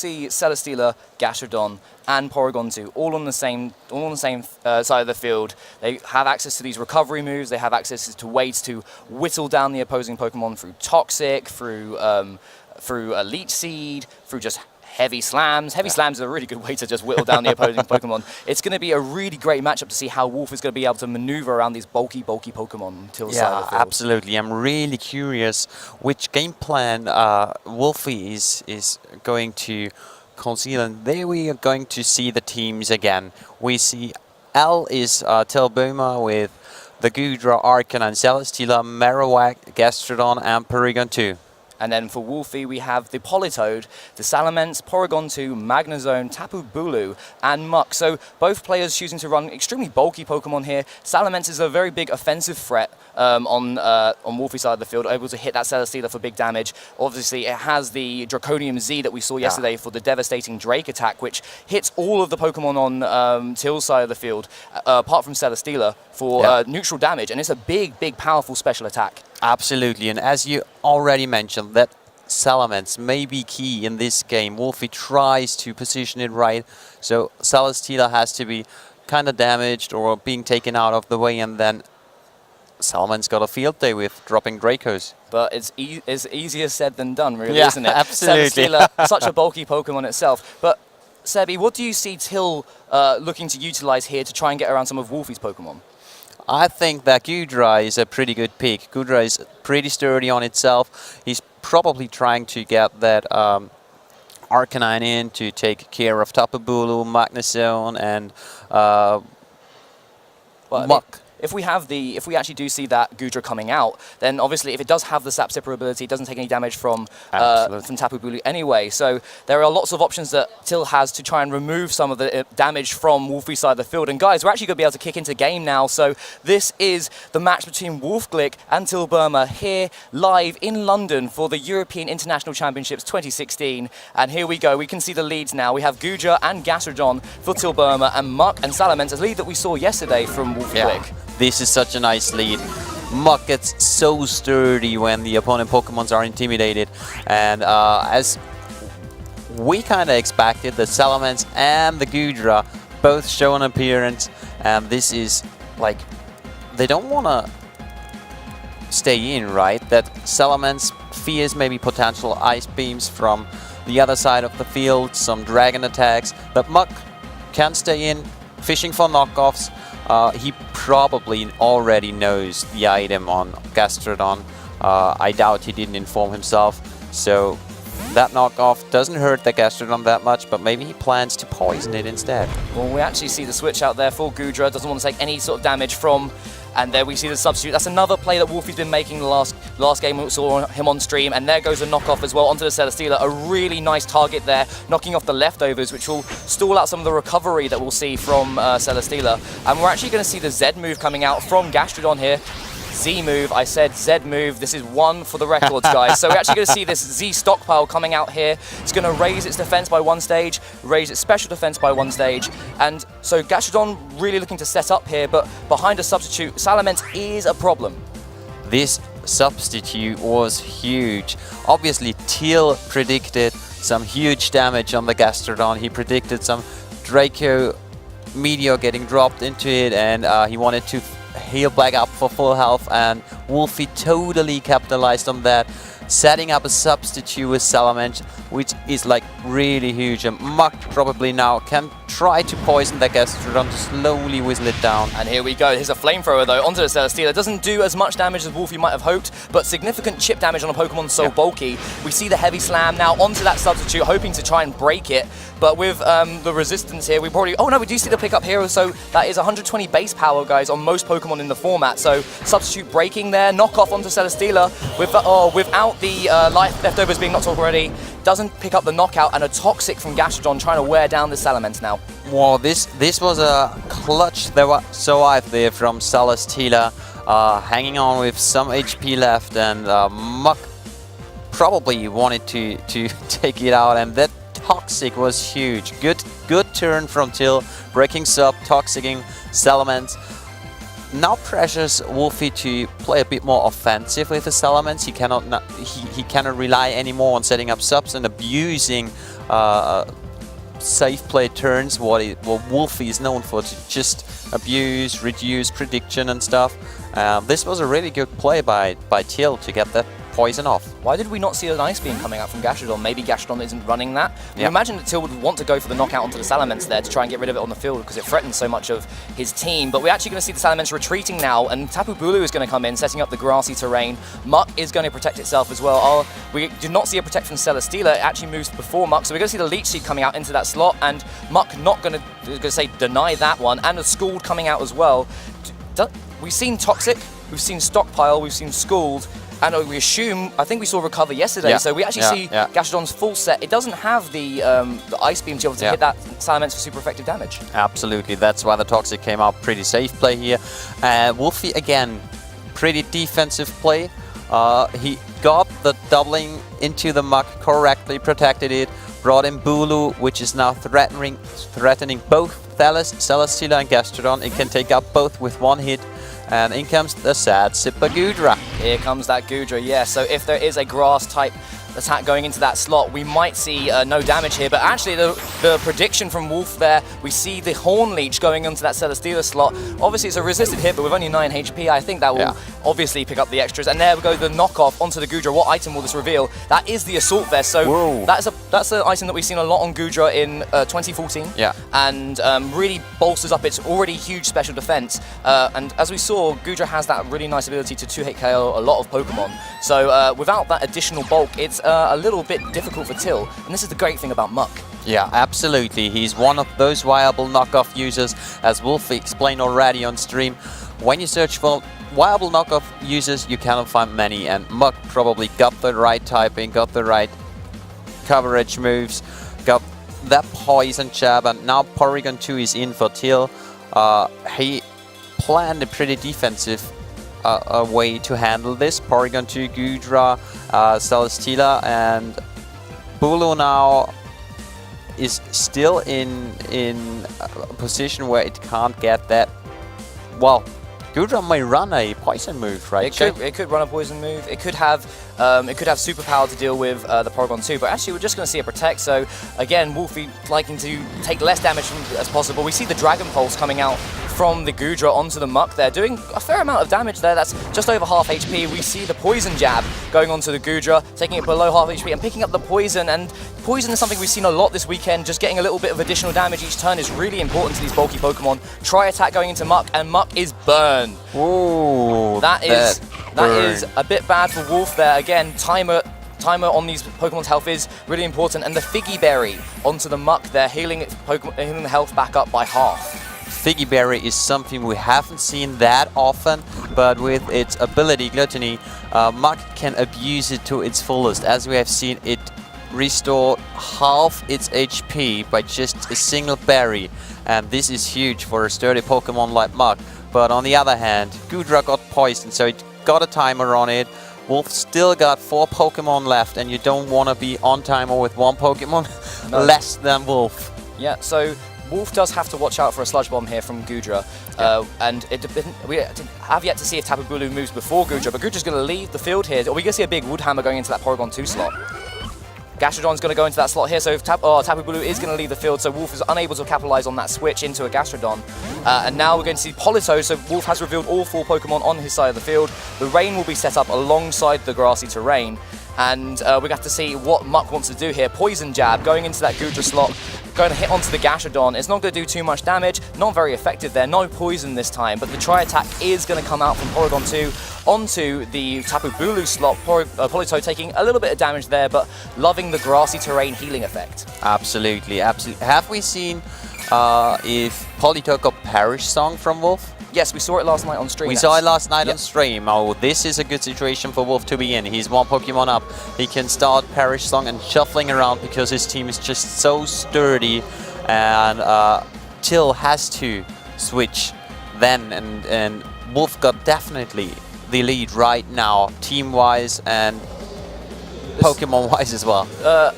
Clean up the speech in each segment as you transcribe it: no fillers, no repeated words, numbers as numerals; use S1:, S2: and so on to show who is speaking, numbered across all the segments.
S1: see Celesteela, Gastrodon, and Porygon 2 all on the same side of the field. They have access to these recovery moves. They have access to ways to whittle down the opposing Pokemon through Toxic, through a Leech Seed, through just heavy slams. Heavy slams are a really good way to just whittle down the opposing Pokemon. It's going to be a really great matchup to see how Wolfe is going to be able to maneuver around these bulky Pokemon until the side of the field.
S2: Absolutely. I'm really curious which game plan Wolfe is going to conceal. And there we are going to see the teams again. We see L is Bohmer with the Goodra, Arcanine, Celesteela, Marowak, Gastrodon, and Porygon 2.
S1: And then for Wolfe, we have the Politoed, the Salamence, Porygon 2, Magnezone, Tapu Bulu, and Muck. So both players choosing to run extremely bulky Pokemon here. Salamence is a very big offensive threat on Wolfe's side of the field, able to hit that Celesteela for big damage. Obviously, it has the Draconium Z that we saw yesterday for the devastating Drake attack, which hits all of the Pokemon on Till's side of the field, apart from Celesteela, for neutral damage. And it's a big, big, powerful special attack.
S2: Absolutely, and as you already mentioned, that Salamence may be key in this game. Wolfe tries to position it right, so Celesteela has to be kind of damaged or being taken out of the way, and then Salamence got a field day with dropping Dracos.
S1: But it's easier said than done, really, isn't it?
S2: Absolutely.
S1: Celesteela, such a bulky Pokemon itself. But Sebi, what do you see Till looking to utilize here to try and get around some of Wolfe's Pokemon?
S2: I think that Goodra is a pretty good pick. Goodra is pretty sturdy on itself. He's probably trying to get that Arcanine in to take care of Tapu Bulu, Magnezone, and Muck.
S1: If we actually do see that Goodra coming out, then obviously if it does have the Sap Sipper ability, it doesn't take any damage from Tapu Bulu anyway. So there are lots of options that Till has to try and remove some of the damage from Wolfe's side of the field. And guys, we're actually going to be able to kick into game now. So this is the match between Wolfe Glick and Till Bohmer here live in London for the European International Championships 2016. And here we go. We can see the leads now. We have Goodra and Gastrodon for Till Bohmer, and Muck and Salamence, a lead that we saw yesterday from Wolfe Glick.
S2: This is such a nice lead. Muck gets so sturdy when the opponent Pokemons are intimidated, and as we kind of expected, the Salamence and the Goodra both show an appearance, and this is like, they don't want to stay in, right? That Salamence fears maybe potential Ice Beams from the other side of the field, some Dragon attacks, but Muck can stay in, fishing for knockoffs. He probably already knows the item on Gastrodon. I doubt he didn't inform himself, so that knockoff doesn't hurt the Gastrodon that much, but maybe he plans to poison it instead.
S1: Well, we actually see the switch out there for Goodra. Doesn't want to take any sort of damage from, and there we see the substitute. That's another play that Wolfe's been making the last game we saw him on stream, and there goes a knockoff as well onto the Celesteela. A really nice target there, knocking off the leftovers, which will stall out some of the recovery that we'll see from Celesteela. And we're actually going to see the Z move coming out from Gastrodon here. Z move, I said Z move, this is one for the records, guys. So we're actually going to see this Z stockpile coming out here. It's going to raise its defense by one stage, raise its special defense by one stage, and so Gastrodon really looking to set up here, but behind a substitute, Salamence is a problem.
S2: This substitute was huge. Obviously, Till predicted some huge damage on the Gastrodon. He predicted some Draco Meteor getting dropped into it, and he wanted to heal back up for full health, and Wolfe totally capitalized on that, setting up a substitute with Salamence, which is like really huge, and Muck probably now can try to poison the Gastrodon to slowly whittle it down.
S1: And here we go. Here's a flamethrower though onto the Celesteela. Doesn't do as much damage as Wolfe might have hoped, but significant chip damage on a Pokemon so bulky. We see the heavy slam now onto that substitute, hoping to try and break it, but with the resistance here, we probably... Oh no, we do see the pickup here, so that is 120 base power, guys, on most Pokemon in the format. So substitute breaking there, knockoff onto Celesteela without the life leftovers being knocked off already. Doesn't pick up the knockout, and a Toxic from Gastrodon trying to wear down the Salamence now.
S2: Wow, this was a clutch survive there from Celesteela, hanging on with some HP left, and Muck probably wanted to take it out, and that Toxic was huge. Good turn from Till, breaking sub, toxicing Salamence. now pressures Wolfe to play a bit more offensive with his elements. He cannot rely anymore on setting up subs and abusing safe play turns, what Wolfe is known for, to just abuse, reduce prediction and stuff. This was a really good play by Till to get that poison off.
S1: Why did we not see an Ice Beam coming out from Gastrodon? Maybe Gastrodon isn't running that. You
S2: Yeah.
S1: imagine that Till would want to go for the knockout onto the Salamence there to try and get rid of it on the field because it threatens so much of his team. But we're actually going to see the Salamence retreating now, and Tapu Bulu is going to come in, setting up the grassy terrain. Muck is going to protect itself as well. We did not see a protect from Celesteela. It actually moves before Muck, so we're going to see the Leech Seed coming out into that slot, and Muck not going to say deny that one, and the Scald coming out as well. We've seen Toxic, we've seen Stockpile, we've seen Scald, and we assume, I think we saw Recover yesterday,
S2: Yeah.
S1: so we actually see Gastrodon's full set. It doesn't have the Ice Beam to be able to hit that Salamence for super effective damage.
S2: Absolutely, that's why the Toxic came out. Pretty safe play here. Wolfe, again, pretty defensive play. He got the doubling into the Muck correctly, protected it, brought in Bulu, which is now threatening both Celesteela and Gastrodon. It can take out both with one hit. And in comes the sad Sipper Gudra.
S1: Here comes that Gudra, yeah. So if there is a grass type attack going into that slot, we might see no damage here. But actually, the prediction from Wolfe there, we see the Horn Leech going into that Celesteela slot. Obviously, it's a resisted hit, but with only 9 HP, I think that will obviously pick up the extras. And there we go, the knockoff onto the Gudra. What item will this reveal? That is the Assault Vest. So that's an item that we've seen a lot on Gudra in 2014.
S2: Yeah.
S1: And really bolsters up its already huge special defense. And as we saw, Gudra has that really nice ability to 2-hit KO a lot of Pokemon. So without that additional bulk, it's a little bit difficult for Till. And this is the great thing about Muck.
S2: Yeah, absolutely. He's one of those viable knockoff users, as Wolfe explained already on stream. When you search for viable knockoff users, you cannot find many, and Muck probably got the right typing, got the right coverage moves, got that poison jab, and now Porygon 2 is in for Till. He planned a pretty defensive a way to handle this. Porygon 2, Gudra, Celesteela, and Bulu now is still in a position where it can't get that. Well, Gudra may run a poison move, right?
S1: It could run a poison move. It could have superpower to deal with the Porygon 2, but actually we're just going to see a protect. So again, Wolfe liking to take less damage as possible. We see the Dragon Pulse coming out from the Gudra onto the Muck there, doing a fair amount of damage there. That's just over half HP. We see the Poison Jab going onto the Gudra, taking it below half HP and picking up the Poison. And Poison is something we've seen a lot this weekend. Just getting a little bit of additional damage each turn is really important to these bulky Pokemon. Tri-attack going into Muck, and Muck is burned.
S2: Ooh,
S1: that is a bit bad for Wolfe there. Again, timer on these Pokemon's health is really important, and the Figgy Berry onto the Muck there, healing the health back up by half.
S2: Figgy Berry is something we haven't seen that often, but with its ability, Gluttony, Muck can abuse it to its fullest. As we have seen, it restore half its HP by just a single berry, and this is huge for a sturdy Pokemon like Muck. But on the other hand, Gudra got poisoned, so it got a timer on it. Wolfe still got 4 Pokemon left, and you don't want to be on timer with 1 Pokemon less than Wolfe.
S1: Yeah, so Wolfe does have to watch out for a Sludge Bomb here from Gudra, and we have yet to see if Tapu Bulu moves before Gudra, but Gudra's going to leave the field here. Are we going to see a big Wood Hammer going into that Porygon 2 slot? Gastrodon's going to go into that slot here, so if Tapu Bulu is going to leave the field, so Wolfe is unable to capitalize on that switch into a Gastrodon. And now we're going to see Polito, so Wolfe has revealed all 4 Pokemon on his side of the field. The rain will be set up alongside the grassy terrain, and we have to see what Muck wants to do here. Poison Jab going into that Gudra slot, going to hit onto the Gastrodon. It's not going to do too much damage, not very effective there, no poison this time, but the Tri-Attack is going to come out from Porygon 2 onto the Tapu Bulu slot. Polito taking a little bit of damage there, but loving the grassy terrain healing effect.
S2: Absolutely, absolutely. Have we seen if Polito got Perish Song from Wolfe?
S1: Yes, we saw it last night on stream.
S2: We saw it last night on stream. Oh, this is a good situation for Wolfe to be in. He's 1 Pokemon up. He can start Perish Song and shuffling around because his team is just so sturdy. And Till has to switch then. And Wolfe got definitely the lead right now, team-wise. And Pokemon-wise as well.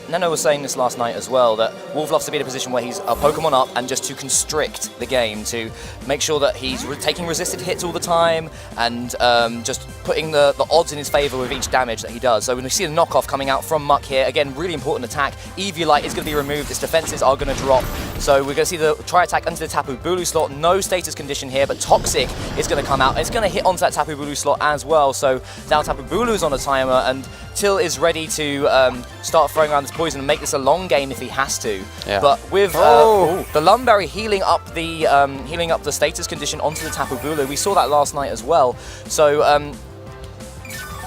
S1: Nano was saying this last night as well, that Wolfe loves to be in a position where he's a Pokemon up and just to constrict the game, to make sure that he's taking resisted hits all the time and just putting the odds in his favour with each damage that he does. So when we see the knockoff coming out from Muck here, again, really important attack. Eviolite is going to be removed, its defences are going to drop. So we're going to see the tri-attack into the Tapu Bulu slot. No status condition here, but Toxic is going to come out. It's going to hit onto that Tapu Bulu slot as well. So now Tapu Bulu is on a timer, and Till is ready to start throwing around this poison and make this a long game if he has to. Yeah. But with the Lumberry healing up the status condition onto the Tapu Bulu, we saw that last night as well. So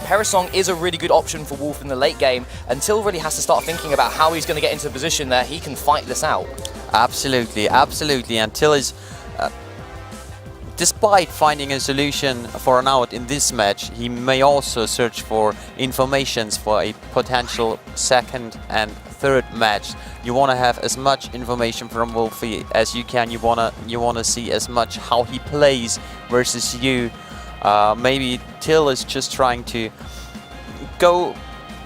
S1: Perisong is a really good option for Wolfe in the late game, and Till really has to start thinking about how he's going to get into a position that he can fight this out.
S2: Absolutely, absolutely. And Till is, despite finding a solution for an out in this match, he may also search for informations for a potential second and third match. You want to have as much information from Wolfe as you can. You wanna see as much how he plays versus you. Maybe Till is just trying to go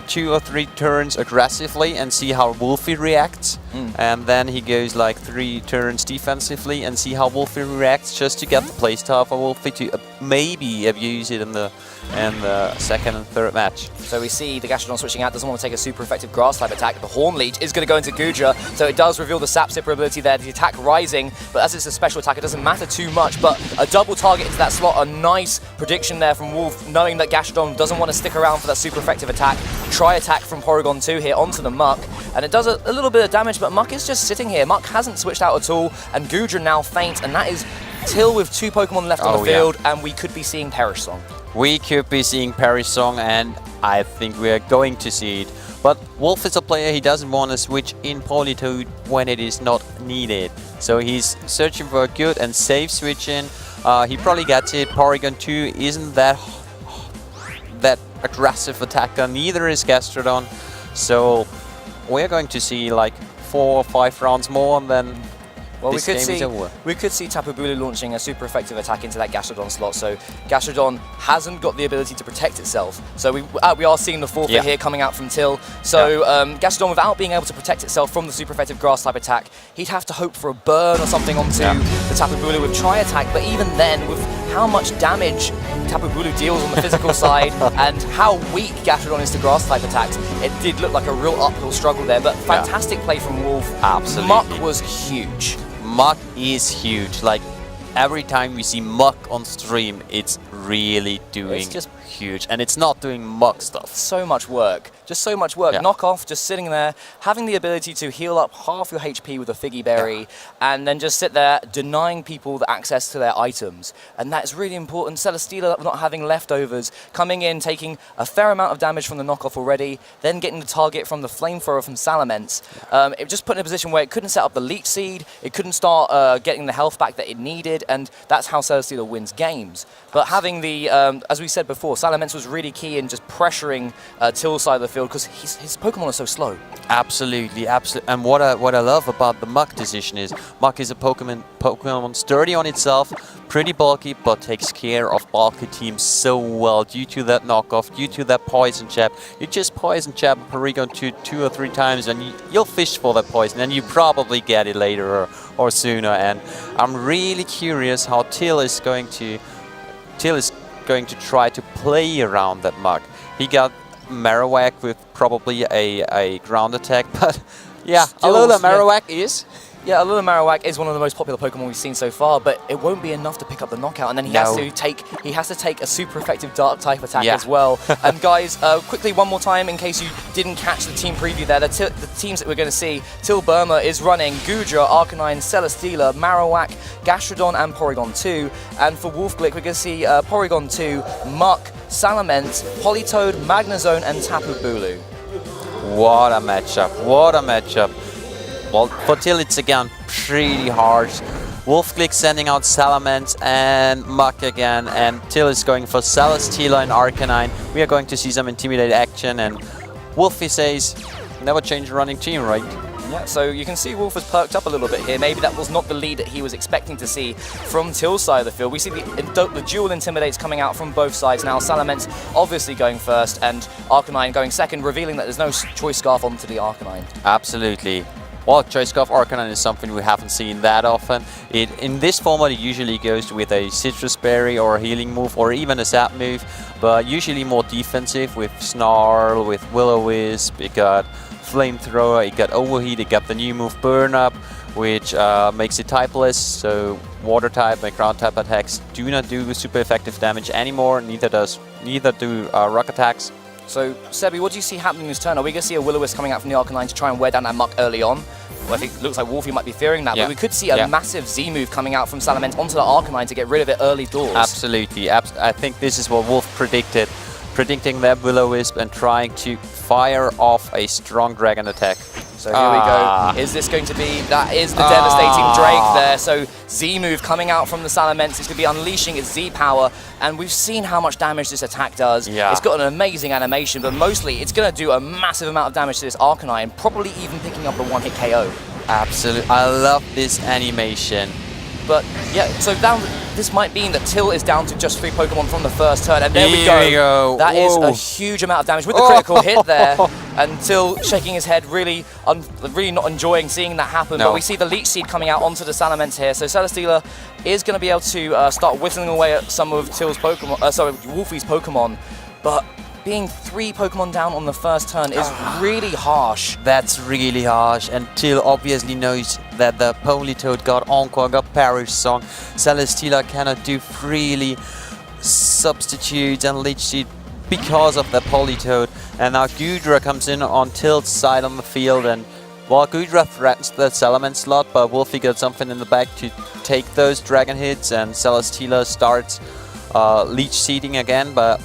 S2: 2 or 3 turns aggressively and see how Wolfe reacts, and then he goes like 3 turns defensively and see how Wolfe reacts, just to get the playstyle for Wolfe to maybe abuse it in the second and third match.
S1: So we see the Gastrodon switching out, doesn't want to take a super effective grass type attack. The Horn Leech is going to go into Goodra, so it does reveal the Sap Sipper ability there, the attack rising, but as it's a special attack, it doesn't matter too much. But a double target into that slot, a nice prediction there from Wolfe, knowing that Gastrodon doesn't want to stick around for that super effective attack. Tri-attack from Porygon 2 here onto the Muck, and it does a little bit of damage, but Muck is just sitting here. Muck hasn't switched out at all, and Goodra now faint, and that is Till with 2 Pokemon left on the field, and we could be seeing Perisong.
S2: We could be seeing Perisong, and I think we are going to see it. But Wolfe is a player, he doesn't want to switch in Politoed when it is not needed. So he's searching for a good and safe switch in. He probably gets it. Porygon 2 isn't that aggressive attacker, neither is Gastrodon. So we're going to see like 4 or 5 rounds more, and then we could see Tapu Bulu launching a super effective attack into that Gastrodon slot. So Gastrodon hasn't got the ability to protect itself. So we are seeing the forfeit here coming out from Till. So Gastrodon, without being able to protect itself from the super effective grass type attack, he'd have to hope for a burn or something onto the Tapu Bulu with tri-attack. But even then, with how much damage Tapu Bulu deals on the physical side and how weak Gastrodon is to grass type attacks, it did look like a real uphill struggle there. But fantastic play from Wolfe. Absolutely.
S1: Muck was huge.
S2: Muck is huge. Like, every time we see Muck on stream, it's really doing huge, and it's not doing Muck stuff.
S1: So much work. Just so much work. Knockoff, just sitting there, having the ability to heal up half your HP with a Figgy Berry, and then just sit there denying people the access to their items. And that's really important. Celesteela not having leftovers, coming in, taking a fair amount of damage from the knockoff already, then getting the target from the Flamethrower from Salamence. It just put in a position where it couldn't set up the Leech Seed, it couldn't start getting the health back that it needed, and that's how Celesteela wins games. But having the, as we said before, Salamence was really key in just pressuring Till's side of the field, because his Pokemon are so slow.
S2: Absolutely, absolutely. And what I love about the Muck decision is Muck is a Pokemon sturdy on itself, pretty bulky, but takes care of bulky teams so well due to that knockoff, due to that poison jab. You just poison jab Porygon 2 or 3 times, and you'll fish for that poison, and you probably get it later or sooner. And I'm really curious how Till is going to try to play around that Muck. He got Marowak with probably a ground attack, but yeah, Alola Marowak is...
S1: Yeah, Alola Marowak is one of the most popular Pokemon we've seen so far, but it won't be enough to pick up the knockout, and then he has to take a super effective Dark type attack as well. And guys, quickly one more time in case you didn't catch the team preview there, the teams that we're going to see: Till Bohmer is running Goodra, Arcanine, Celesteela, Marowak, Gastrodon, and Porygon 2. And for Wolfe Glick, we're going to see Porygon 2, Muck, Salamence, Politoed, Magnezone, and Tapu Bulu.
S2: What a matchup! What a matchup! Well, for Till it's again pretty harsh. Wolfe Glick sending out Salamence and Muck again, and Till is going for Celesteela and Arcanine. We are going to see some Intimidate action, and Wolfe says, never change a running team, right?
S1: Yeah, so you can see Wolfe has perked up a little bit here. Maybe that was not the lead that he was expecting to see from Till's side of the field. We see the dual intimidates coming out from both sides now. Salamence obviously going first and Arcanine going second, revealing that there's no Choice Scarf onto the Arcanine.
S2: Absolutely. Well, Choice Scarf Arcanine is something we haven't seen that often. In this format it usually goes with a Citrus Berry or a healing move or even a Zap move, but usually more defensive with Snarl, with Will-O-Wisp. It got Flamethrower, it got Overheat, it got the new move Burn Up, which makes it typeless, so Water type and Ground type attacks do not do super effective damage anymore, neither do Rock attacks.
S1: So, Sebi, what do you see happening this turn? Are we going to see a Will-O-Wisp coming out from the Arcanine to try and wear down that Muck early on? Well, I think it looks like Wolfe might be fearing that, but we could see a massive Z move coming out from Salamence onto the Arcanine to get rid of it early doors.
S2: Absolutely. I think this is what Wolfe predicted, predicting that Will-O-Wisp and trying to fire off a strong Dragon attack.
S1: So here we go. Is this going to be... That is the devastating Drake there. So Z move coming out from the Salamence. It's going to be unleashing its Z power. And we've seen how much damage this attack does.
S2: Yeah.
S1: It's got an amazing animation, but mostly it's going to do a massive amount of damage to this Arcanine, probably even picking up a one-hit KO.
S2: Absolutely. I love this animation.
S1: But yeah, so this might mean that Till is down to just 3 Pokemon from the first turn, and there we
S2: Here we go.
S1: That is a huge amount of damage with the critical hit there, and Till shaking his head, really not enjoying seeing that happen.
S2: No.
S1: But we see the Leech Seed coming out onto the Salamence here, so Celesteela is going to be able to start whittling away at some of Till's Pokemon, Wolfie's Pokemon, but being 3 Pokemon down on the first turn is really harsh.
S2: That's really harsh, and Till obviously knows that the Politoed got Encore, got Perish Song. Celesteela cannot do freely substitutes and Leech Seed because of the Politoed. And now Goodra comes in on Till's side on the field, and while Goodra threatens the Salamence slot, but Wolfe got something in the back to take those Dragon hits, and Celesteela starts Leech Seeding again, but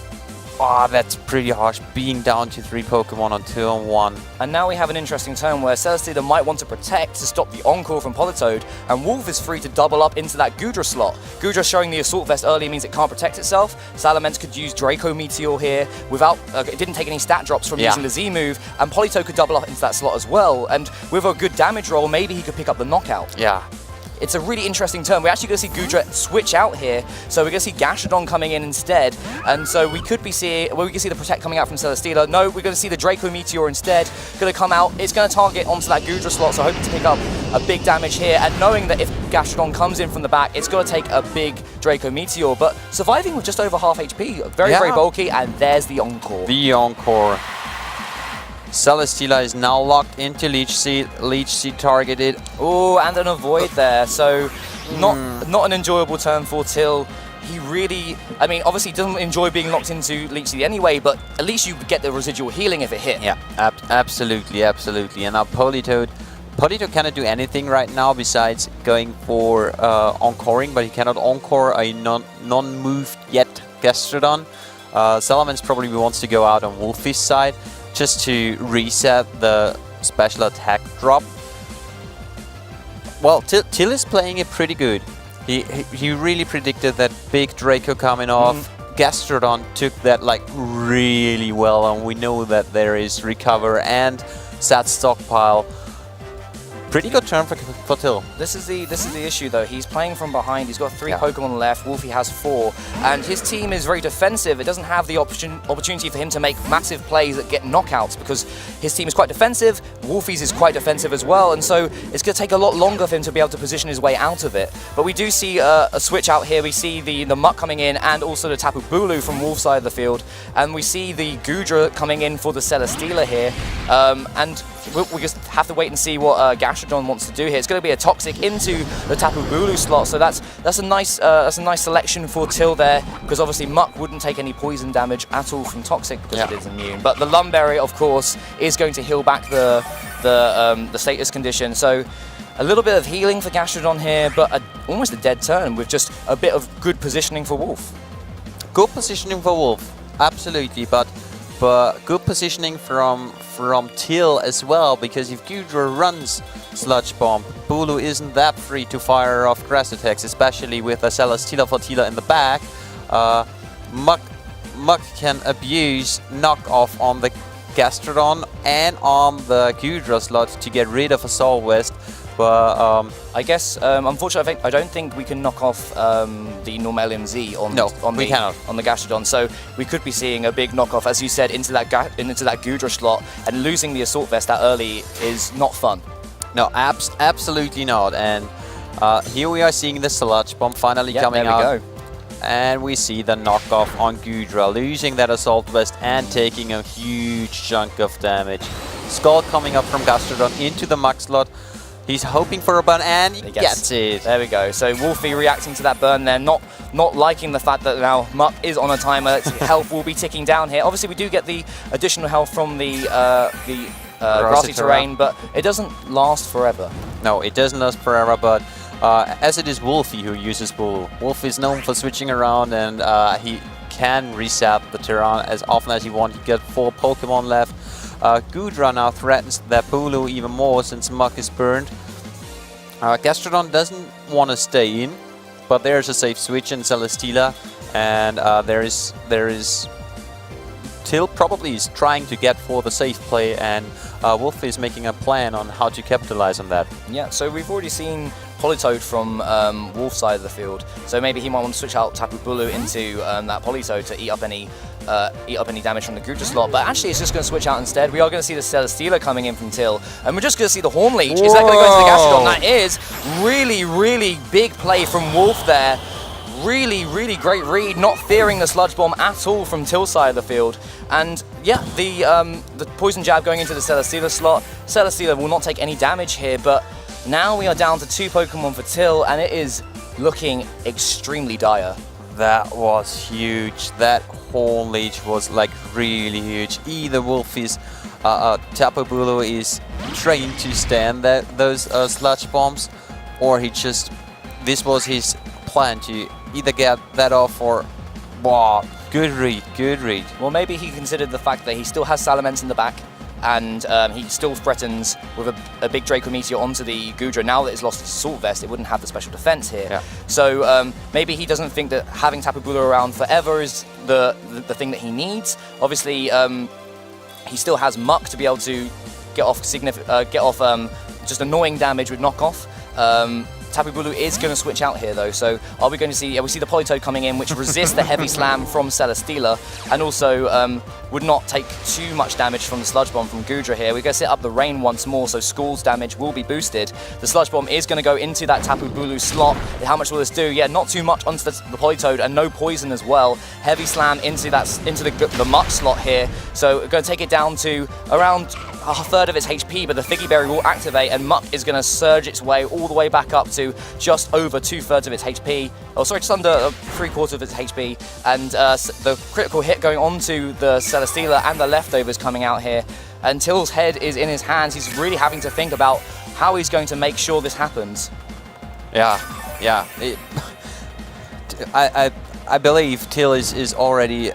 S2: that's pretty harsh, being down to 3 Pokemon on 2-on-1.
S1: And now we have an interesting turn where Celesteela might want to protect to stop the Encore from Politoed, and Wolfe is free to double up into that Goodra slot. Goodra showing the Assault Vest early means it can't protect itself. Salamence could use Draco Meteor here without, it didn't take any stat drops from using the Z move, and Politoed could double up into that slot as well, and with a good damage roll, maybe he could pick up the knockout.
S2: Yeah.
S1: It's a really interesting turn. We're actually going to see Goodra switch out here, so we're going to see Gastrodon coming in instead, and so we could be seeing, we can see the Protect coming out from Celesteela. No, we're going to see the Draco Meteor instead. Going to come out. It's going to target onto that Goodra slot, so hoping to pick up a big damage here, and knowing that if Gastrodon comes in from the back, it's going to take a big Draco Meteor, but surviving with just over half HP. Very, very bulky, and there's the Encore.
S2: The Encore. Celesteela is now locked into Leech Seed targeted.
S1: Oh, and an avoid there. So not an enjoyable turn for Till. He really, I mean, obviously doesn't enjoy being locked into Leech Seed anyway, but at least you get the residual healing if it hit.
S2: Yeah, absolutely. And now Politoed cannot do anything right now besides going for Encoring, but he cannot Encore a non-moved yet Gastrodon. Salamence probably wants to go out on Wolfie's side, just to reset the special attack drop. Well, Till is playing it pretty good. He really predicted that big Draco coming off. Gastrodon took that like really well, and we know that there is Recover and Sat Stockpile. Pretty good turn for Till.
S1: This is the issue though. He's playing from behind. He's got 3 Pokemon left. Wolfe has 4, and his team is very defensive. It doesn't have the opportunity for him to make massive plays that get knockouts because his team is quite defensive. Wolfie's is quite defensive as well, and so it's going to take a lot longer for him to be able to position his way out of it. But we do see a switch out here. We see the Muck coming in, and also the Tapu Bulu from Wolfe's side of the field, and we see the Goodra coming in for the Celesteela here, and we just have to wait and see what Gastrodon wants to do here. It's going to be a Toxic into the Tapu Bulu slot, so that's a nice selection for Till there, because obviously Muck wouldn't take any poison damage at all from Toxic because it is immune. But the Lumberry, of course, is going to heal back the status condition. So a little bit of healing for Gastrodon here, but almost a dead turn with just a bit of good positioning for Wolfe.
S2: Good positioning for Wolfe, absolutely, but good positioning from Till as well, because if Goodra runs Sludge Bomb, Bulu isn't that free to fire off grass attacks, especially with a Celesteela Fortila in the back. Muck can abuse knockoff on the Gastrodon and on the Gudra slot to get rid of Assault Vest. But
S1: I guess, unfortunately, I don't think we can knock off the normal MZ on the Gastrodon. So we could be seeing a big knockoff, as you said, into that Gudra slot, and losing the Assault Vest that early is not fun.
S2: No, absolutely not. And here we are seeing the Sludge Bomb finally coming out.
S1: There we go.
S2: And we see the knockoff on Gudra, losing that Assault Vest and taking a huge chunk of damage. Skull coming up from Gastrodon into the Mach slot. He's hoping for a burn, and he gets it.
S1: There we go. So Wolfe reacting to that burn there, not liking the fact that now Mach is on a timer. Health will be ticking down here. Obviously, we do get the additional health from the grassy terrain, but it doesn't last forever.
S2: No, it doesn't last forever, but as it is Wolfe who uses Bull. Wolfe is known for switching around, and he can reset the terrain as often as he wants. He got 4 Pokemon left. Gudra now threatens that Bulu even more since Mach is burned. Gastrodon doesn't want to stay in, but there's a safe switch in Celesteela, and there is Till probably is trying to get for the safe play, and Wolfe is making a plan on how to capitalize on that.
S1: Yeah, so we've already seen Politoed from Wolfe's side of the field, so maybe he might want to switch out Tapu Bulu into that Politoed to eat up any damage from the Gudra slot, but actually it's just going to switch out instead. We are going to see the Celesteela coming in from Till, and we're just going to see the Horn Leech. Is that going to go into the Gastrodon? That is really, really big play from Wolfe there. Really, really great read, not fearing the Sludge Bomb at all from Till's side of the field. And yeah, the Poison Jab going into the Celesteela slot. Celesteela will not take any damage here, but now we are down to 2 Pokemon for Till, and it is looking extremely dire.
S2: That was huge. That Horn Leech was like really huge. Either Wolfe's Tapu Bulu is trained to stand those Sludge Bombs, or this was his plan to either get that off or... Wow, good read, good read.
S1: Well, maybe he considered the fact that he still has Salamence in the back, and he still threatens with a big Draco Meteor onto the Gudra. Now that it's lost its Assault Vest, it wouldn't have the special defense here. Yeah. So maybe he doesn't think that having Tapu Bulu around forever is the thing that he needs. Obviously, he still has Mach to be able to get off just annoying damage with knockoff. Tapu Bulu is going to switch out here though, so are we going to see... Yeah, we see the Politoed coming in, which resists the heavy slam from Celesteela, and also would not take too much damage from the Sludge Bomb from Gudra here. We're going to set up the Rain once more, so Skull's damage will be boosted. The Sludge Bomb is going to go into that Tapu Bulu slot. How much will this do? Yeah, not too much onto the Politoed, and no poison as well. Heavy slam into the Mach slot here, so we're going to take it down to around a third of its HP, but the Figgy Berry will activate, and Mach is going to surge its way all the way back up to just over 2/3 of its HP. Oh, sorry, just under 3/4 of its HP. And the critical hit going onto the Celesteela and the leftovers coming out here. And Till's head is in his hands. He's really having to think about how he's going to make sure this happens.
S2: Yeah. I believe Till is already...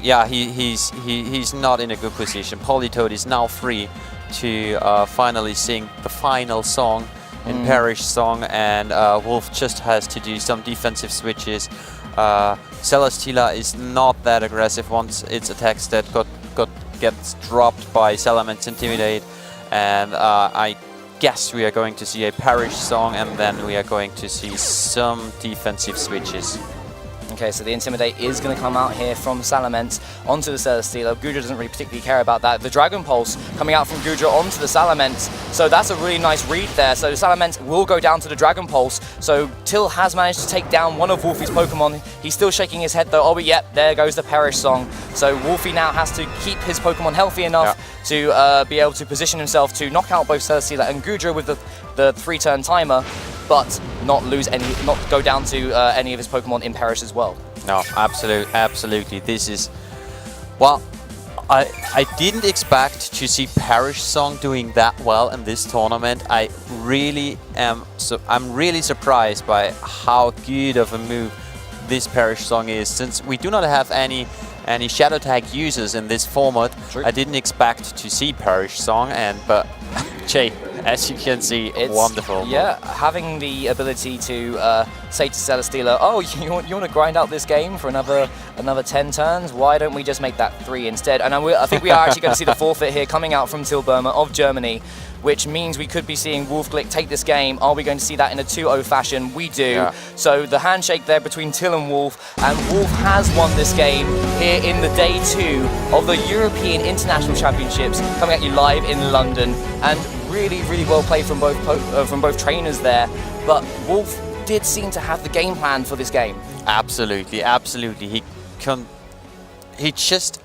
S2: Yeah, he's not in a good position. Politoed is now free to finally sing the final song in Parish Song, and Wolfe just has to do some defensive switches. Celesteela is not that aggressive once its attack stat gets dropped by Salamence Intimidate, and I guess we are going to see a Parish Song, and then we are going to see some defensive switches.
S1: Okay, so the Intimidate is going to come out here from Salamence onto the Celesteela. Gudra doesn't really particularly care about that. The Dragon Pulse coming out from Gudra onto the Salamence. So that's a really nice read there. So the Salamence will go down to the Dragon Pulse. So Till has managed to take down one of Wolfe's Pokemon. He's still shaking his head though. Oh, but yep, there goes the Perish Song. So Wolfe now has to keep his Pokemon healthy enough to be able to position himself to knock out both Celesteela and Gudra with the 3-turn timer, but not go down to any of his Pokemon in Perish as well.
S2: No, absolutely. This is... Well, I didn't expect to see Perish Song doing that well in this tournament. I'm really surprised by how good of a move this Perish Song is, since we do not have any Shadow Tag users in this format.
S1: True.
S2: I didn't expect to see Perish Song, but Jay, As you can see,
S1: It's
S2: wonderful.
S1: Yeah, having the ability to say to Celesteela, oh, you want to grind out this game for another 10 turns? Why don't we just make that 3 instead? And I think we are actually going to see the forfeit here coming out from Till Bohmer of Germany, which means we could be seeing Wolfe Glick take this game. Are we going to see that in a 2-0 fashion? We do.
S2: Yeah.
S1: So the handshake there between Till and Wolfe has won this game here in the day 2 of the European International Championships, coming at you live in London. And really, really well played from both trainers there. But Wolfe did seem to have the game plan for this game.
S2: Absolutely, absolutely. He just,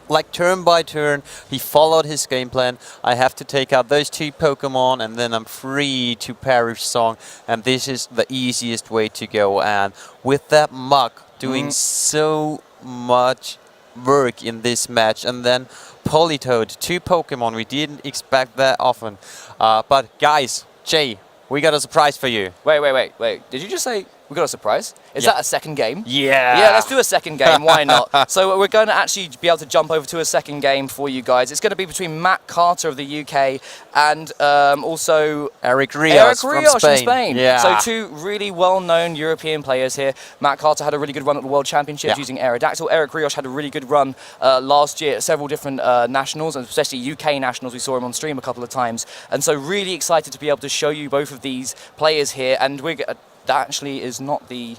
S2: like turn by turn, he followed his game plan. I have to take out those 2 Pokemon and then I'm free to Perish Song, and this is the easiest way to go. And with that Muk doing so much work in this match, and then Politoed, 2 Pokemon, we didn't expect that often. But guys, Jay, we got a surprise for you.
S1: Wait. Did you just say we got a surprise? Is that a second game?
S2: Yeah.
S1: Yeah, let's do a second game. Why not? So we're going to actually be able to jump over to a second game for you guys. It's going to be between Matt Carter of the UK and also
S2: Eric Rios from Spain. Yeah.
S1: So 2 really well-known European players here. Matt Carter had a really good run at the World Championships using Aerodactyl. Eric Rios had a really good run last year at several different nationals, and especially UK nationals. We saw him on stream a couple of times. And so really excited to be able to show you both of these players here. And that actually is not the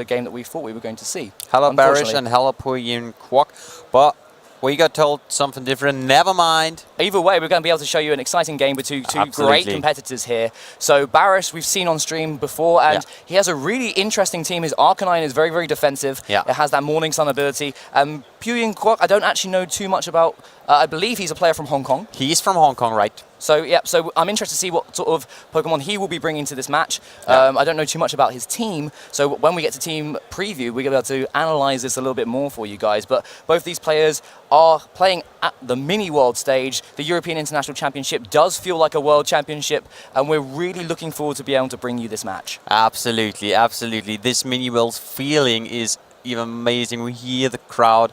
S1: game that we thought we were going to see.
S2: Hello Barish and hello Puyin Kwok, but we got told something different. Never mind.
S1: Either way, we're going to be able to show you an exciting game between 2 great competitors here. So Barish, we've seen on stream before, and he has a really interesting team. His Arcanine is very, very defensive.
S2: Yeah.
S1: It has that Morning Sun ability. Puyin Kwok, I don't actually know too much about. I believe he's a player from Hong Kong.
S2: He's from Hong Kong, right?
S1: So, yeah, so I'm interested to see what sort of Pokemon he will be bringing to this match. I don't know too much about his team, so when we get to team preview, we're going to be able to analyze this a little bit more for you guys. But both these players are playing at the mini-world stage. The European International Championship does feel like a world championship, and we're really looking forward to be able to bring you this match.
S2: Absolutely, absolutely. This mini-world feeling is even amazing. We hear the crowd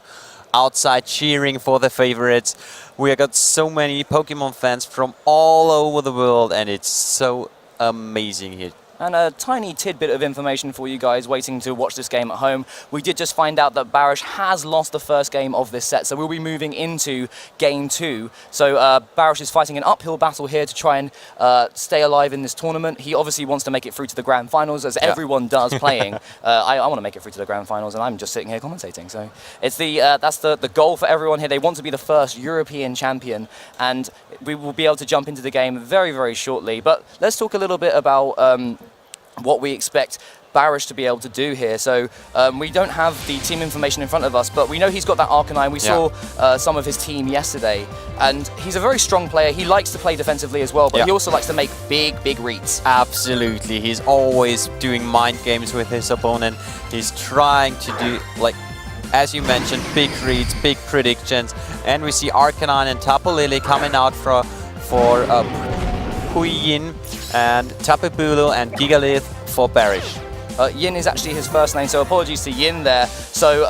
S2: outside cheering for the favorites. We have got so many Pokemon fans from all over the world, and it's so amazing here.
S1: And a tiny tidbit of information for you guys waiting to watch this game at home. We did just find out that Barish has lost the first game of this set, so we'll be moving into game 2. So Barish is fighting an uphill battle here to try and stay alive in this tournament. He obviously wants to make it through to the grand finals, as everyone does playing. I want to make it through to the grand finals, and I'm just sitting here commentating. So it's that's the goal for everyone here. They want to be the first European champion, and we will be able to jump into the game very, very shortly. But let's talk a little bit about what we expect Barish to be able to do here. So we don't have the team information in front of us, but we know he's got that Arcanine. We saw some of his team yesterday, and he's a very strong player. He likes to play defensively as well, but he also likes to make big, big reads.
S2: Absolutely. He's always doing mind games with his opponent. He's trying to do, like, as you mentioned, big reads, big predictions. And we see Arcanine and Tapu Lele coming out for Puyin, and Tapu Bulu and Gigalith for Barish.
S1: Yin is actually his first name, so apologies to Yin there. So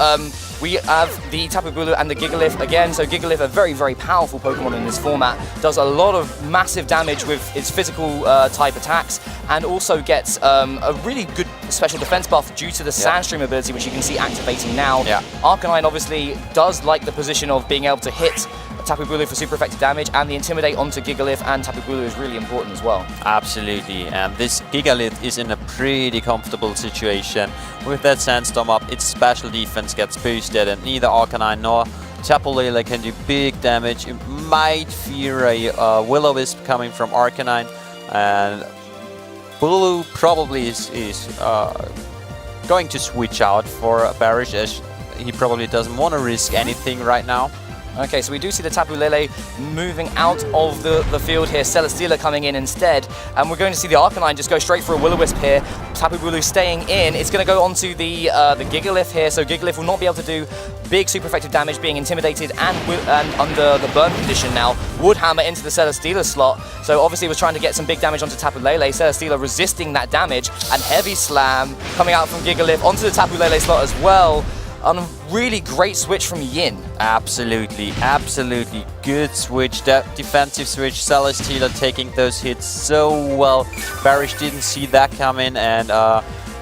S1: we have the Tapu Bulu and the Gigalith again. So Gigalith, a very, very powerful Pokemon in this format, does a lot of massive damage with its physical type attacks, and also gets a really good special defense buff due to the Sandstream ability, which you can see activating now. Arcanine obviously does like the position of being able to hit Tapu Bulu for super effective damage, and the Intimidate onto Gigalith and Tapu Bulu is really important as well.
S2: Absolutely, and this Gigalith is in a pretty comfortable situation. With that Sandstorm up, its special defense gets boosted, and neither Arcanine nor Tapu Lele can do big damage. It might fear a Will-O-Wisp coming from Arcanine, and Bulu probably is going to switch out for Barish, as he probably doesn't want to risk anything right now.
S1: Okay, so we do see the Tapu Lele moving out of the field here. Celesteela coming in instead. And we're going to see the Arcanine just go straight for a Will-O-Wisp here. Tapu Bulu staying in. It's going to go onto the Gigalith here. So Gigalith will not be able to do big super effective damage, being intimidated and under the burn condition now. Wood Hammer into the Celesteela slot. So obviously was trying to get some big damage onto Tapu Lele. Celesteela resisting that damage. And Heavy Slam coming out from Gigalith onto the Tapu Lele slot as well. and a really great switch from Yin.
S2: Absolutely, absolutely good switch. That defensive switch, Celesteela taking those hits so well. Barish didn't see that coming, and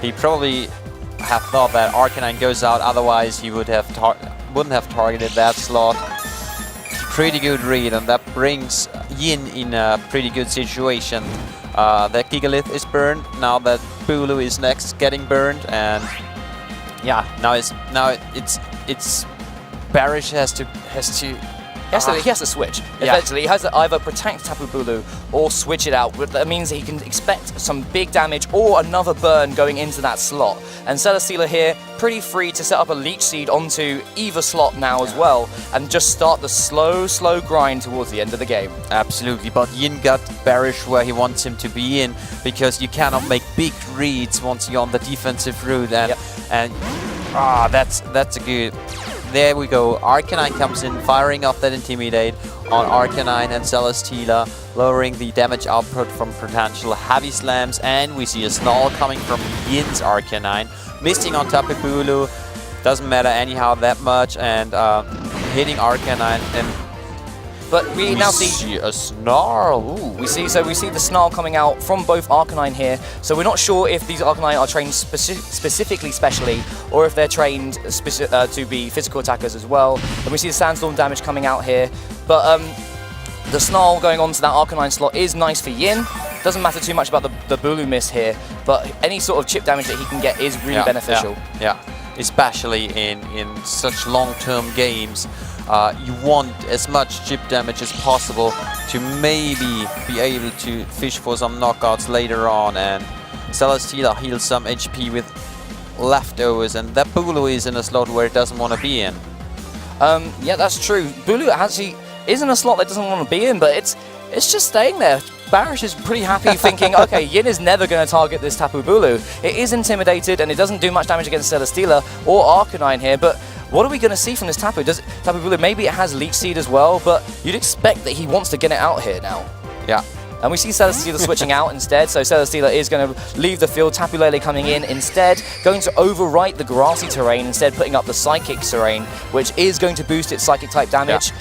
S2: he probably have thought that Arcanine goes out. Otherwise, he wouldn't have targeted that slot. Pretty good read, and that brings Yin in a pretty good situation. That Gigalith is burned. Now that Bulu is next getting burned, and yeah, now it's Barish has to
S1: He has to switch.
S2: Yeah.
S1: Eventually, he has to either protect Tapu Bulu or switch it out. But that means that he can expect some big damage or another burn going into that slot. And Celesteela here, pretty free to set up a Leech Seed onto either slot now as well, and just start the slow grind towards the end of the game.
S2: Absolutely, but Yin got Barish where he wants him to be in, because you cannot make big reads once you're on the defensive route, and that's a good. There we go. Arcanine comes in, firing off that Intimidate on Arcanine and Celesteela, lowering the damage output from potential heavy slams, and we see a Snarl coming from Yin's Arcanine, missing on Tapu Bulu. Doesn't matter anyhow that much, and hitting Arcanine, and
S1: but we now see
S2: a Snarl.
S1: Ooh, we see the Snarl coming out from both Arcanine here. So we're not sure if these Arcanine are trained specifically specially, or if they're trained to be physical attackers as well. And we see the Sandstorm damage coming out here. But the Snarl going onto that Arcanine slot is nice for Yin. Doesn't matter too much about the Bulu miss here, but any sort of chip damage that he can get is really beneficial.
S2: Yeah, especially in such long-term games. You want as much chip damage as possible to maybe be able to fish for some knockouts later on, and Celesteela heals some HP with leftovers, and that Bulu is in a slot where it doesn't want to be in.
S1: Yeah, that's true. Bulu actually is in a slot that doesn't want to be in, but it's just staying there. Barish is pretty happy thinking, okay, Yin is never going to target this Tapu Bulu. It is intimidated, and it doesn't do much damage against Celesteela or Arcanine here, but what are we going to see from this Tapu? Does Tapu Bulu, maybe it has Leech Seed as well, but you'd expect that he wants to get it out here now.
S2: Yeah.
S1: And we see Celesteela switching out instead, so Celesteela is going to leave the field. Tapu Lele coming in instead, going to overwrite the grassy terrain, instead putting up the psychic terrain, which is going to boost its psychic type damage.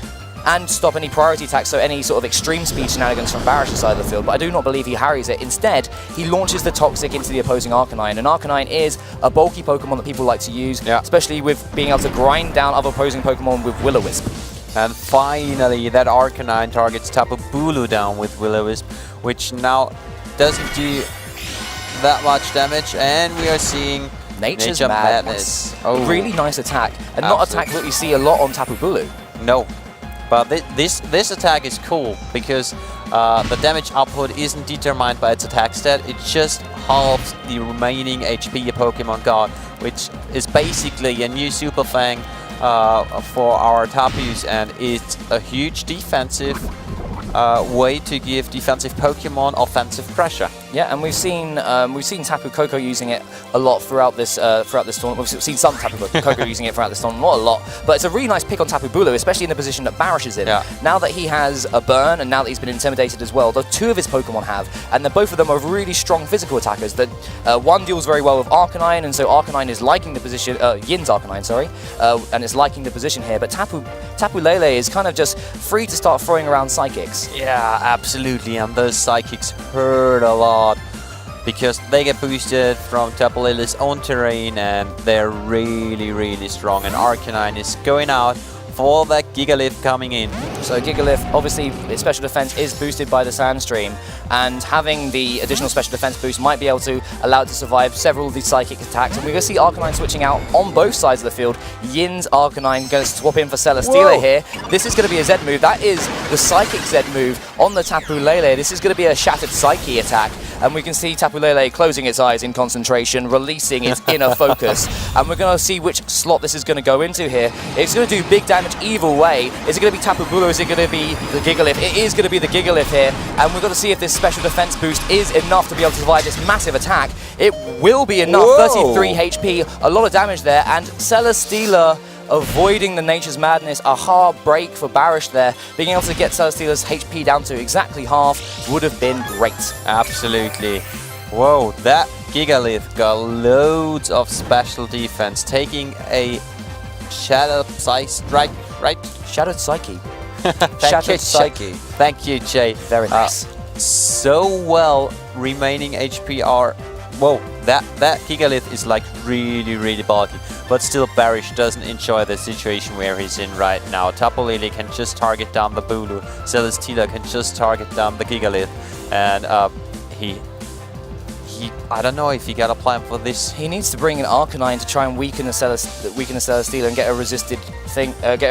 S1: And stop any priority attacks, so any sort of extreme speed shenanigans from Barish's side of the field, but I do not believe he harries it. Instead, he launches the Toxic into the opposing Arcanine, and Arcanine is a bulky Pokemon that people like to use, especially with being able to grind down other opposing Pokemon with Will-O-Wisp.
S2: And finally, that Arcanine targets Tapu Bulu down with Will-O-Wisp, which now doesn't do that much damage, and we are seeing
S1: Nature's Madness.
S2: Oh,
S1: really nice attack, and not attack that we see a lot on Tapu Bulu.
S2: No. But this attack is cool, because the damage output isn't determined by its attack stat. It just halves the remaining HP a Pokemon got, which is basically a new Super Fang for our Tapus, and it's a huge defensive way to give defensive Pokemon offensive pressure.
S1: Yeah, and we've seen Tapu Koko using it a lot throughout this tournament. We've seen some Tapu Koko using it throughout this tournament, not a lot, but it's a really nice pick on Tapu Bulu, especially in the position that Barish is in.
S2: Yeah.
S1: Now that he has a burn, and now that he's been intimidated as well, the two of his Pokemon have, and both of them are really strong physical attackers. That one deals very well with Arcanine, and so Arcanine is liking the position. Yin's Arcanine, sorry, and it's liking the position here. But Tapu Lele is kind of just free to start throwing around Psychics.
S2: Yeah, absolutely, and those Psychics hurt a lot, because they get boosted from Tapu Lele's own terrain, and they're really strong, and Arcanine is going out for that Gigalith coming in.
S1: So Gigalith, obviously, its special defense is boosted by the Sandstream, and having the additional special defense boost might be able to allow it to survive several of these psychic attacks. And we're going to see Arcanine switching out on both sides of the field. Yin's Arcanine going to swap in for Celesteela here. This is going to be a Z move. That is the Psychic Z move on the Tapu Lele. This is going to be a Shattered Psyche attack. And we can see Tapu Lele closing its eyes in concentration, releasing its inner focus. And we're going to see which slot this is going to go into here. It's going to do big damage either way. Is it going to be Tapu Bulu, or is it going to be the Gigalith? It is going to be the Gigalith here. And we're going to see if this special defense boost is enough to be able to survive this massive attack. It will be enough.
S2: Whoa.
S1: 33 HP, a lot of damage there. And Celesteela avoiding the Nature's Madness, a hard break for Barish there. Being able to get Celesteela's HP down to exactly half would have been great.
S2: Absolutely. Whoa, that Gigalith got loads of special defense, taking a Shadow Psyche, right?
S1: Shattered Psyche.
S2: Shattered
S1: Psyche.
S2: Thank you, Jay.
S1: Very nice.
S2: So well, remaining HP are... Whoa, that Gigalith is like really bulky. But still, Barish doesn't enjoy the situation where he's in right now. Tapu Lele can just target down the Bulu. Celesteela can just target down the Gigalith. And I don't know if he got a plan for this.
S1: He needs to bring an Arcanine to try and weaken the Celesteela and get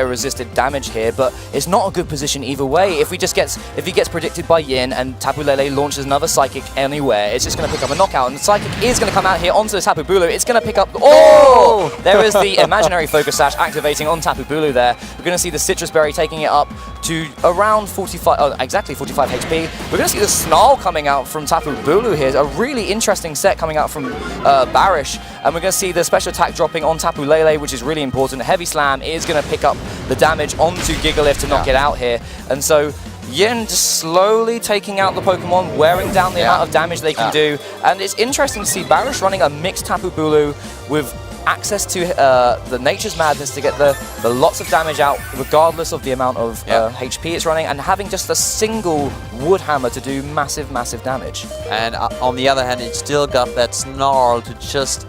S1: a resisted damage here. But it's not a good position either way. If he gets predicted by Yin and Tapu Lele launches another Psychic anywhere, it's just going to pick up a knockout. And the Psychic is going to come out here onto the Tapu Bulu. It's going to pick up. Oh! There is the imaginary Focus Sash activating on Tapu Bulu there. We're going to see the Citrus Berry taking it up to around 45, exactly 45 HP. We're going to see the Snarl coming out from Tapu Bulu here. A really interesting set coming out from Barish. And we're going to see the special attack dropping on Tapu Lele, which is really important. Heavy Slam is going to pick up the damage onto Gigalith to knock it out here. And so Yin just slowly taking out the Pokemon, wearing down the amount of damage they can do. And it's interesting to see Barish running a mixed Tapu Bulu with access to the Nature's Madness to get the lots of damage out regardless of the amount of HP it's running, and having just a single Wood Hammer to do massive damage.
S2: And on the other hand, it's still got that Snarl to just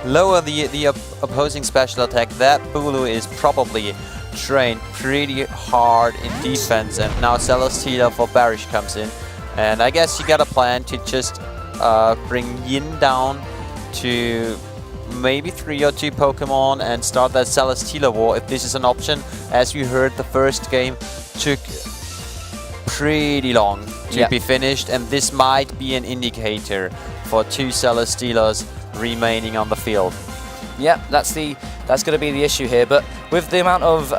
S2: lower the opposing special attack. That Bulu is probably trained pretty hard in defense, and now Celesteela for Barish comes in. And I guess you got a plan to just bring Yin down to maybe 3 or 2 Pokemon and start that Celesteela war if this is an option. As we heard, the first game took pretty long to be finished, and this might be an indicator for 2 Celesteelas remaining on the field.
S1: Yeah, that's going to be the issue here. But with the amount of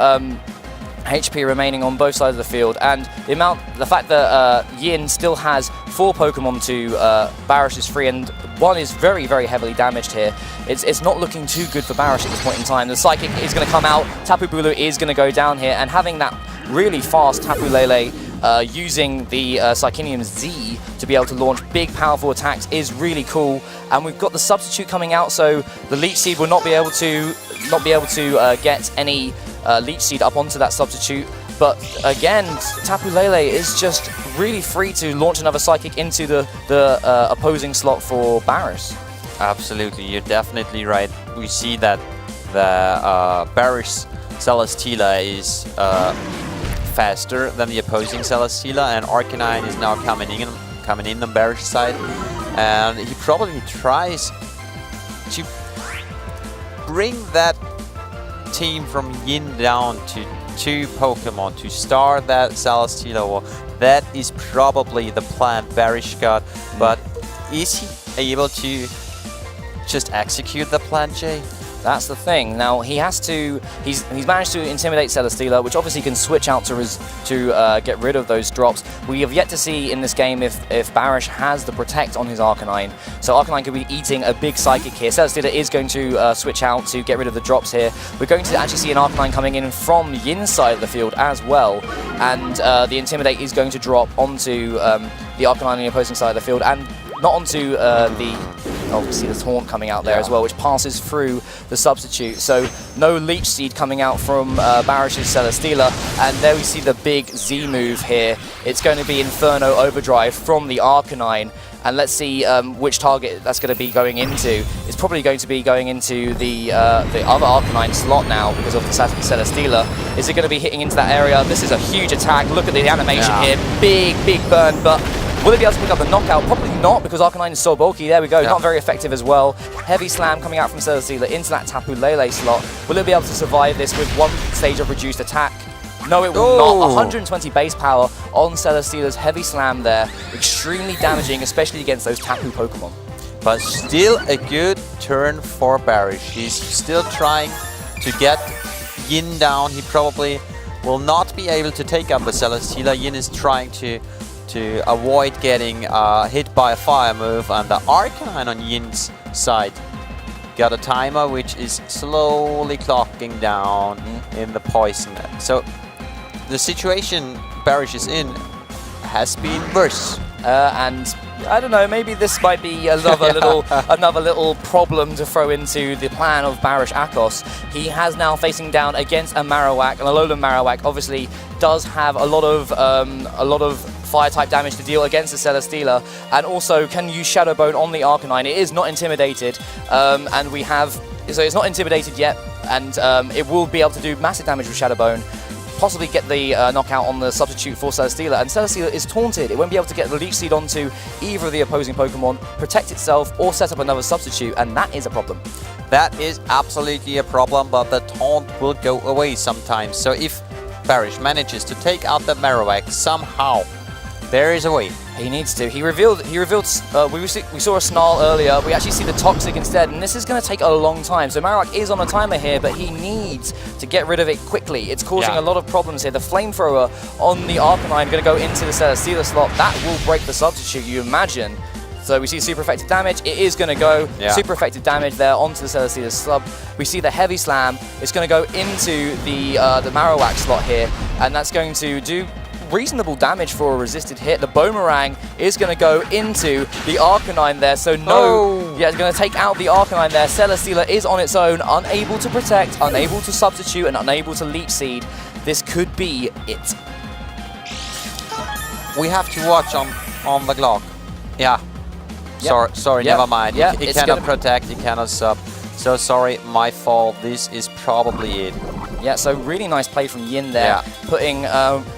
S1: HP remaining on both sides of the field, and the fact that Yin still has 4 Pokemon to Barish's 3, and 1 is very heavily damaged here. It's not looking too good for Barish at this point in time. The Psychic is going to come out, Tapu Bulu is going to go down here, and having that really fast Tapu Lele using the Psychinium Z to be able to launch big powerful attacks is really cool. And we've got the Substitute coming out, so the Leech Seed will not be able to get any Leech Seed up onto that Substitute. But again, Tapu Lele is just really free to launch another Psychic into the opposing slot for Barish.
S2: Absolutely, you're definitely right. We see that the Barish Celesteela is faster than the opposing Celesteela, and Arcanine is now coming in on Barish's side, and he probably tries to bring that team from Yin down to 2 Pokemon to start that Celesteela war. That is probably the plan Barish got, but is he able to just execute the plan, Jay?
S1: That's the thing. Now he's managed to intimidate Celesteela, which obviously can switch out to get rid of those drops. We have yet to see in this game if Barish has the Protect on his Arcanine. So Arcanine could be eating a big Psychic here. Celesteela is going to switch out to get rid of the drops here. We're going to actually see an Arcanine coming in from Yin's side of the field as well, and the Intimidate is going to drop onto the Arcanine on the opposing side of the field, and not onto obviously the Taunt coming out there as well, which passes through the Substitute. So no Leech Seed coming out from Barish's Celesteela, and there we see the big Z move here. It's going to be Inferno Overdrive from the Arcanine, and let's see which target that's going to be going into. It's probably going to be going into the other Arcanine slot now because of the Celesteela. Is it going to be hitting into that area? This is a huge attack. Look at the animation here. Big burn, but will it be able to pick up the knockout? Probably not, because Arcanine is so bulky. There we go, not very effective as well. Heavy Slam coming out from Celesteela into that Tapu Lele slot. Will it be able to survive this with 1 stage of reduced attack? No, it will not. 120 base power on Celesteela's Heavy Slam there. Extremely damaging, especially against those Tapu Pokemon.
S2: But still a good turn for Barish. He's still trying to get Yin down. He probably will not be able to take up the Celesteela. Yin is trying to avoid getting hit by a fire move, and the Arcanine on Yin's side got a timer which is slowly clocking down in the poison. So the situation Barish is in has been worse
S1: And I don't know, maybe this might be another little problem to throw into the plan of Barish Akos. He has now facing down against a Marowak, and Alolan Marowak obviously does have a lot of fire type damage to deal against the Celesteela, and also can use Shadow Bone on the Arcanine. It is not intimidated, and we have, so it's not intimidated yet, and it will be able to do massive damage with Shadow Bone, possibly get the knockout on the substitute for Celesteela, and Celesteela is taunted. It won't be able to get the Leech Seed onto either of the opposing Pokemon, protect itself, or set up another substitute, and that is a problem.
S2: That is absolutely a problem, but the taunt will go away sometimes. So if Barish manages to take out the Marowak somehow, there is a way.
S1: He needs to. He revealed. We saw a Snarl earlier. We actually see the Toxic instead, and this is going to take a long time. So Marowak is on a timer here, but he needs to get rid of it quickly. It's causing a lot of problems here. The Flamethrower on the Arcanine going to go into the Celesteela slot. That will break the substitute, you imagine. So we see super effective damage. It is going to go super effective damage there onto the Celesteela slot. We see the Heavy Slam. It's going to go into the Marowak slot here, and that's going to do reasonable damage for a resisted hit. The Boomerang is going to go into the Arcanine there, so it's going to take out the Arcanine there. Celesteela is on its own, unable to protect, unable to substitute, and unable to Leech Seed. This could be it.
S2: We have to watch on the Glock. Yeah. Sorry, never mind. He cannot protect, he cannot sub. So sorry, my fault. This is probably it.
S1: Yeah, so really nice play from Yin there,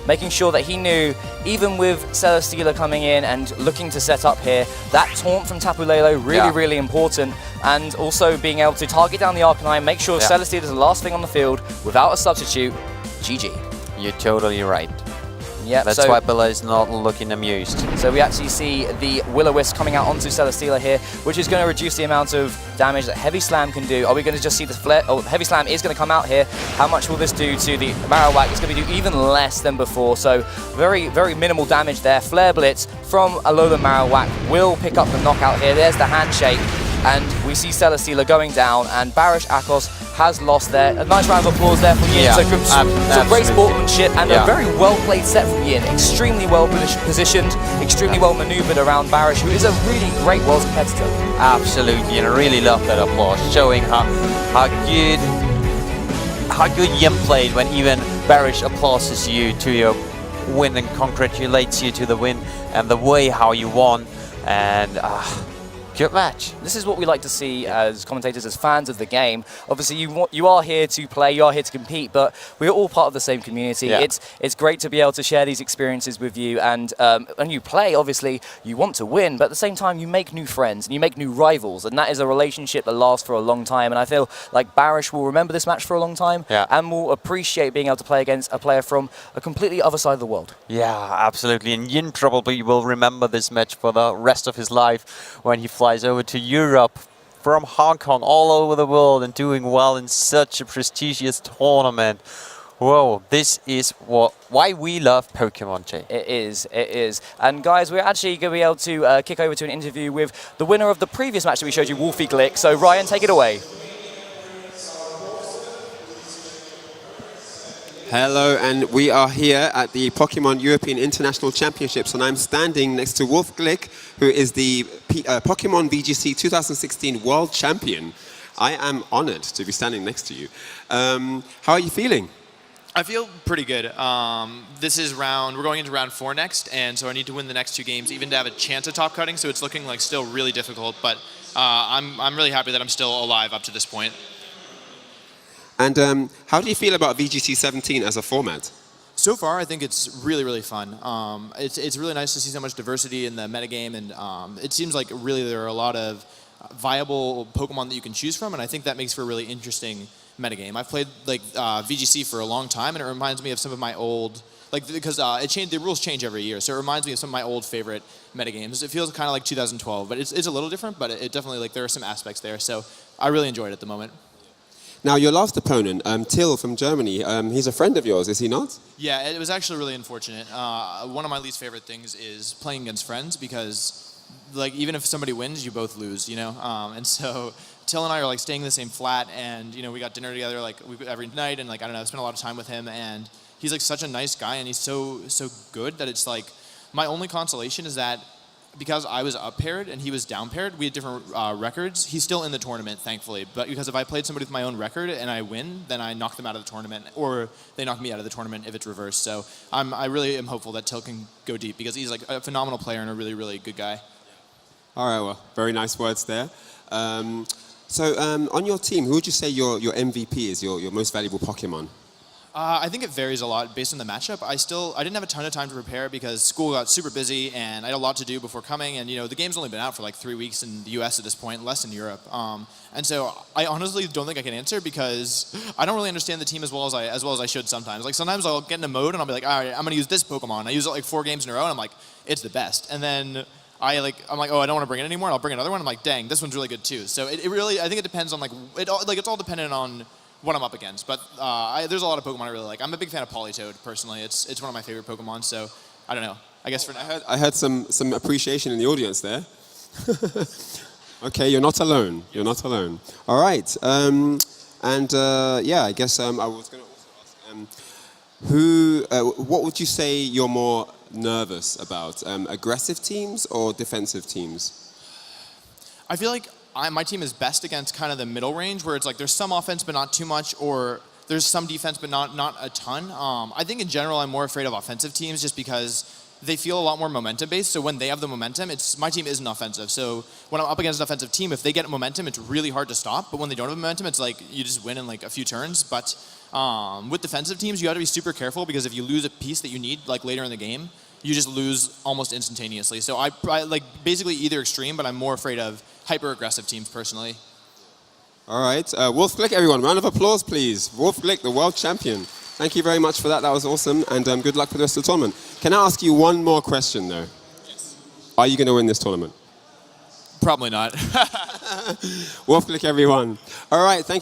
S1: making sure that he knew, even with Celesteela coming in and looking to set up here, that taunt from Tapu Lele, really important, and also being able to target down the Arcanine, make sure Celesteela is the last thing on the field without a substitute. GG.
S2: You're totally right.
S1: Yeah,
S2: that's why Billa is not looking amused.
S1: So we actually see the Will-O-Wisp coming out onto Celesteela here, which is going to reduce the amount of damage that Heavy Slam can do. Are we going to just see the flare? Oh, Heavy Slam is going to come out here. How much will this do to the Marowak? It's going to do even less than before, so very minimal damage there. Flare Blitz from Alolan Marowak will pick up the knockout here. There's the handshake, and we see Celesteela going down, and Barish Akos has lost there. A nice round of applause there from Yin. So some great sportsmanship and a very well-played set from Yin. Extremely well positioned, extremely well maneuvered around Barish, who is a really great Worlds competitor.
S2: Absolutely, and I really love that applause, showing how good Yin played when even Barish applauses you to your win and congratulates you to the win and the way how you won. And good match.
S1: This is what we like to see as commentators, as fans of the game. Obviously, you are here to play, you are here to compete, but we're all part of the same community.
S2: Yeah.
S1: It's great to be able to share these experiences with you, and when you play, obviously, you want to win, but at the same time, you make new friends, and you make new rivals, and that is a relationship that lasts for a long time, and I feel like Barish will remember this match for a long time, and will appreciate being able to play against a player from a completely other side of the world.
S2: Yeah, absolutely, and Yin probably will remember this match for the rest of his life when he flies over to Europe from Hong Kong, all over the world, and doing well in such a prestigious tournament. Whoa, this is why we love Pokemon, Jay.
S1: It is. And guys, we're actually going to be able to kick over to an interview with the winner of the previous match that we showed you, Wolfe Glick. So Ryan, take it away.
S3: Hello, and we are here at the Pokemon European International Championships, and I'm standing next to Wolfe Glick, who is the Pokemon VGC 2016 World Champion. I am honored to be standing next to you. How are you feeling?
S4: I feel pretty good. We're going into round 4 next, and so I need to win the next 2 games, even to have a chance of top cutting, so it's looking like still really difficult, but I'm really happy that I'm still alive up to this point.
S3: And how do you feel about VGC 17 as a format?
S4: So far, I think it's really fun. It's really nice to see so much diversity in the metagame, and it seems like really there are a lot of viable Pokemon that you can choose from, and I think that makes for a really interesting metagame. I've played like VGC for a long time, and it reminds me of some of my old, because the rules change every year, so it reminds me of some of my old favorite metagames. It feels kind of like 2012, but it's a little different, but it definitely, there are some aspects there, so I really enjoyed it at the moment.
S3: Now, your last opponent, Till from Germany, he's a friend of yours, is he not?
S4: Yeah, it was actually really unfortunate. One of my least favorite things is playing against friends because, like, even if somebody wins, you both lose, you know? And so Till and I are, like, staying in the same flat, and, you know, we got dinner together, like, every night, and, like, I don't know, I spent a lot of time with him, and he's, like, such a nice guy, and he's so good that it's, like, My only consolation is that because I was up paired and he was down paired, we had different records. He's still in the tournament, thankfully. But because if I played somebody with my own record and I win, then I knock them out of the tournament, or they knock me out of the tournament if it's reversed. So I really am hopeful that Till can go deep because he's like a phenomenal player and a really, really good guy.
S3: All right, well, very nice words there. So on your team, who would you say your MVP is, your most valuable Pokemon?
S4: I think it varies a lot based on the matchup. I didn't have a ton of time to prepare because school got super busy and I had a lot to do before coming. And the game's only been out for like 3 weeks in the US at this point, less in Europe. And so I honestly don't think I can answer because I don't really understand the team as well as I should sometimes. Like sometimes I'll get in a mode and I'll be like, all right, I'm gonna use this Pokemon. I use it like 4 games in a row and I'm like, it's the best. And then I'm like, oh, I don't want to bring it anymore. And I'll bring another one. I'm like, dang, this one's really good too. So it really, I think it depends on it's all dependent on what I'm up against. But there's a lot of Pokemon I really like. I'm a big fan of Politoed, personally. It's one of my favorite Pokemon, so I don't know. I guess for now.
S3: I heard some appreciation in the audience there. Okay, you're not alone. You're not alone. All right. Yeah, I guess I was going to also ask, what would you say you're more nervous about? Aggressive teams or defensive teams?
S4: I feel like my team is best against kind of the middle range where it's like there's some offense but not too much, or there's some defense but not a ton. I think in general I'm more afraid of offensive teams just because they feel a lot more momentum based. So when they have the momentum, my team isn't offensive. So when I'm up against an offensive team, if they get momentum, it's really hard to stop. But when they don't have momentum, it's like you just win in like a few turns. But with defensive teams, you have to be super careful because if you lose a piece that you need like later in the game, you just lose almost instantaneously. So I like basically either extreme, but I'm more afraid of hyper-aggressive teams personally.
S3: All right. Wolfe Glick, everyone. Round of applause, please. Wolfe Glick, the world champion. Thank you very much for that. That was awesome. And good luck for the rest of the tournament. Can I ask you one more question, though?
S4: Yes.
S3: Are you going to win this tournament?
S4: Probably not.
S3: Wolfe Glick, everyone. All right. Thank you.